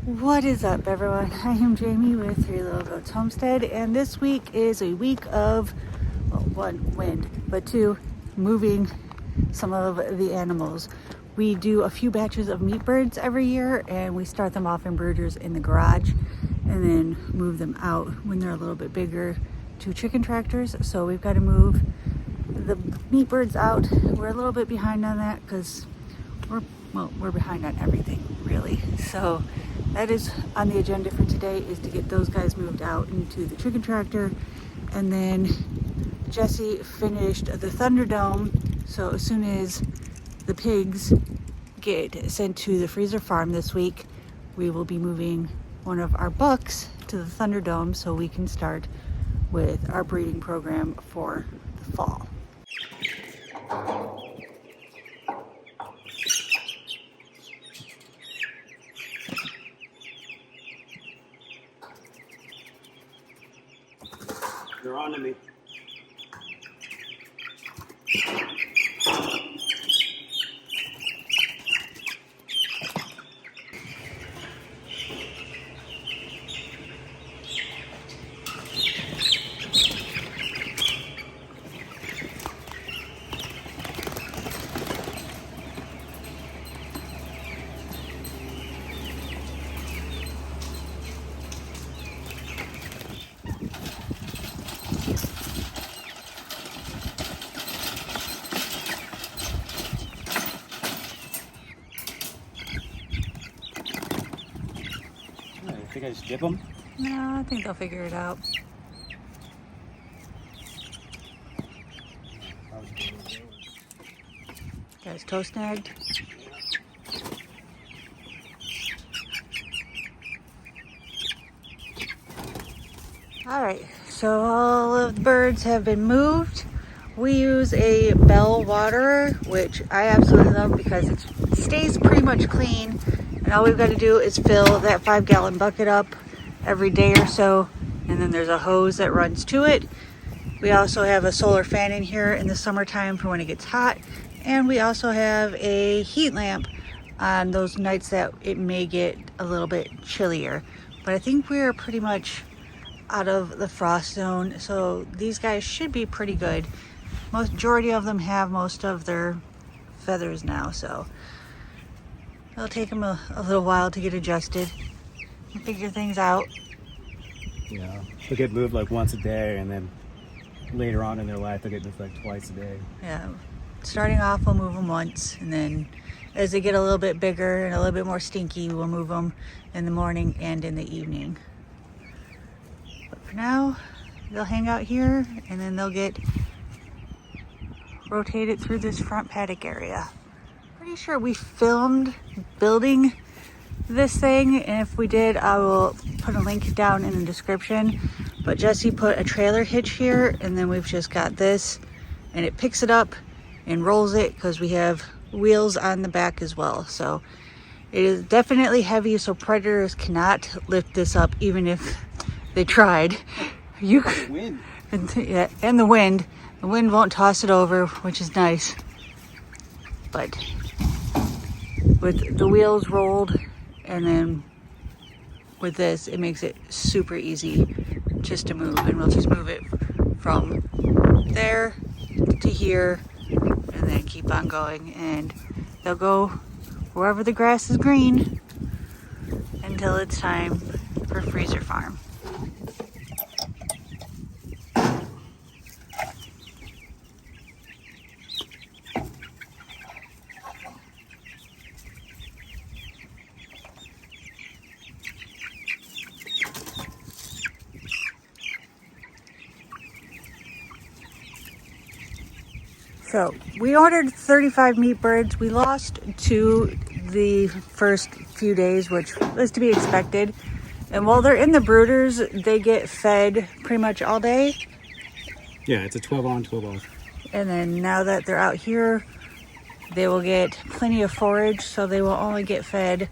What is up, everyone? I am Jamie with Three Little Goats Homestead, and this week is a week of, well, one, wind, but two, moving some of the animals. We do a few batches of meat birds every year, and we start them off in brooders in the garage and then move them out when they're a little bit bigger to chicken tractors. So we've got to move the meat birds out. We're a little bit behind on that because we're behind on everything, really. So that is on the agenda for today, is to get those guys moved out into the chicken tractor. And then Jesse finished the Thunderdome, so as soon as the pigs get sent to the freezer farm this week, we will be moving one of our bucks to the Thunderdome so we can start with our breeding program for the fall. They're on to me. I think I just dip them. No, I think they'll figure it out. Guys, toe snagged. All right, so all of the birds have been moved. We use a bell waterer, which I absolutely love because it stays pretty much clean. And all we've got to do is fill that 5-gallon bucket up every day or so. And then there's a hose that runs to it. We also have a solar fan in here in the summertime for when it gets hot. And we also have a heat lamp on those nights that it may get a little bit chillier. But I think we're pretty much out of the frost zone, so these guys should be pretty good. Majority of them have most of their feathers now, so it'll take them a little while to get adjusted and figure things out. Yeah, they'll get moved like once a day, and then later on in their life they'll get moved like twice a day. Yeah, starting off we'll move them once, and then as they get a little bit bigger and a little bit more stinky, we'll move them in the morning and in the evening. But for now, they'll hang out here, and then they'll get rotated through this front paddock area. Pretty sure we filmed building this thing, and if we did, I will put a link down in the description. But Jesse put a trailer hitch here, and then we've just got this, and it picks it up and rolls it because we have wheels on the back as well. So it is definitely heavy, so predators cannot lift this up even if they tried. You Wind. Yeah, and the wind. The wind won't toss it over, which is nice. But with the wheels rolled, and then with this, it makes it super easy just to move. And we'll just move it from there to here, and then keep on going. And they'll go wherever the grass is green until it's time for freezer farm. So we ordered 35 meat birds. We lost 2 the first few days, which was to be expected. And while they're in the brooders, they get fed pretty much all day. Yeah, it's a 12 on, 12 off. And then now that they're out here, they will get plenty of forage, so they will only get fed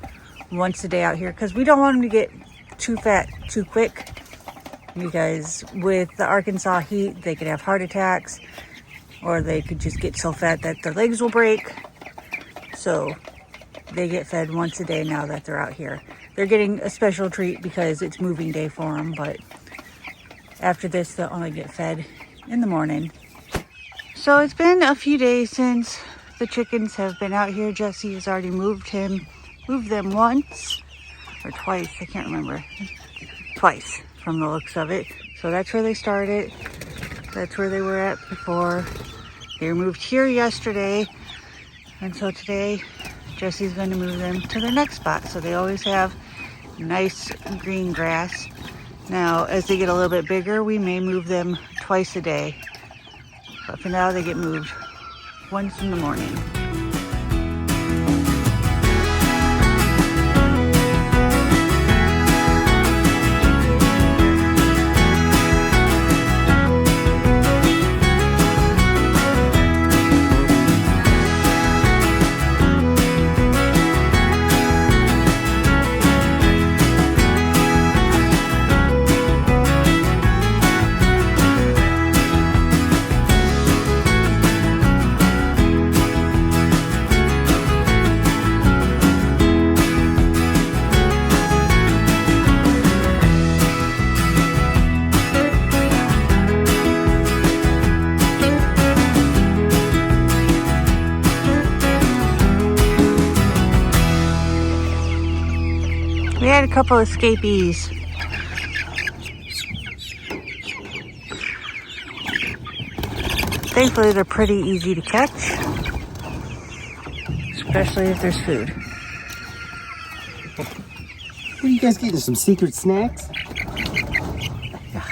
once a day out here because we don't want them to get too fat too quick, because with the Arkansas heat, they could have heart attacks, or they could just get so fat that their legs will break. So they get fed once a day now that they're out here. they're getting a special treat because it's moving day for them, but after this they'll only get fed in the morning. So it's been a few days since the chickens have been out here. Jesse has already moved them once or twice, I can't remember. Twice from the looks of it. So that's where they started. That's where they were at before. They were moved here yesterday, and so today Jesse's going to move them to their next spot. So they always have nice green grass. Now, as they get a little bit bigger, we may move them twice a day. But for now, they get moved once in the morning. We had a couple escapees. Thankfully, they're pretty easy to catch, especially if there's food. What are you guys getting? Some secret snacks? Yeah.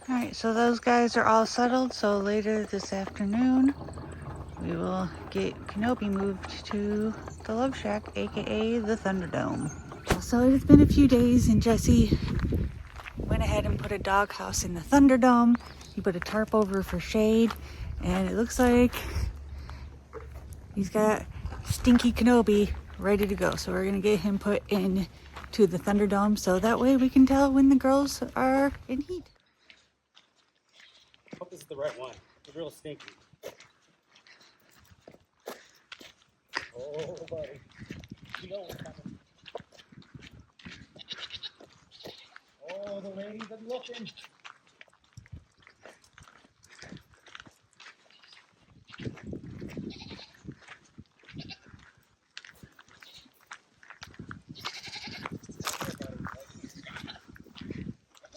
Alright, so those guys are all settled, so later this afternoon we will get Kenobi moved to the Love Shack, aka the Thunderdome. So it has been a few days and Jesse went ahead and put a doghouse in the Thunderdome. He put a tarp over for shade, and it looks like he's got Stinky Kenobi ready to go. So we're gonna get him put in to the Thunderdome so that way we can tell when the girls are in heat. I hope this is the right one. It's real stinky. Oh, buddy. You know what's coming. Oh, the ladies are looking.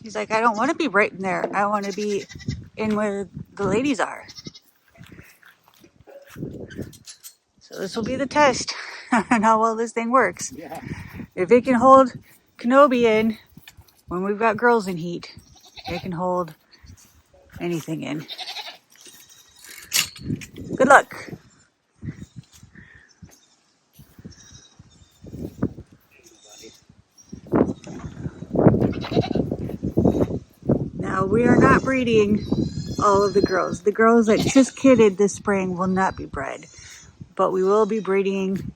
He's like, I don't want to be right in there. I want to be in where the ladies are. So this will be the test on how well this thing works. Yeah. If it can hold Kenobi in when we've got girls in heat, it can hold anything in. Good luck. Now we are not breeding all of the girls. The girls that just kidded this spring will not be bred, but we will be breeding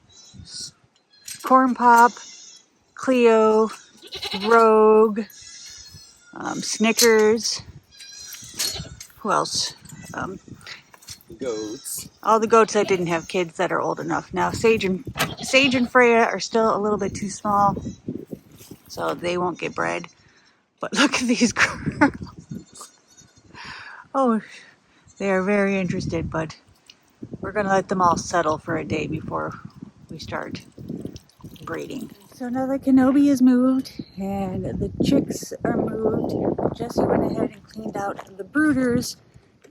Corn Pop, Cleo, Rogue, Snickers. Who else? Goats. All the goats that didn't have kids that are old enough. Now Sage and Freya are still a little bit too small, so they won't get bred. But look at these girls. Oh, they are very interested, but we're gonna let them all settle for a day before we start breeding. So now that Kenobi is moved and the chicks are moved, Jesse went ahead and cleaned out the brooders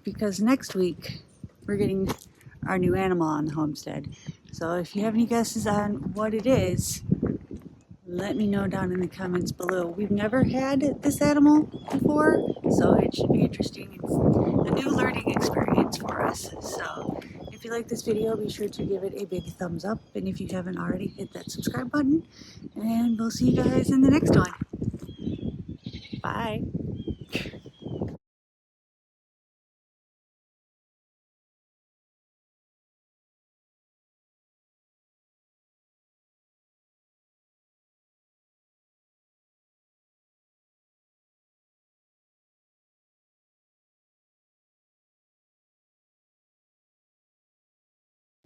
because next week we're getting our new animal on the homestead. So if you have any guesses on what it is, let me know down in the comments below. We've never had this animal before, so it should be interesting. It's a new learning experience for us. So if you like this video, be sure to give it a big thumbs up. And if you haven't already, hit that subscribe button. And we'll see you guys in the next one. Bye.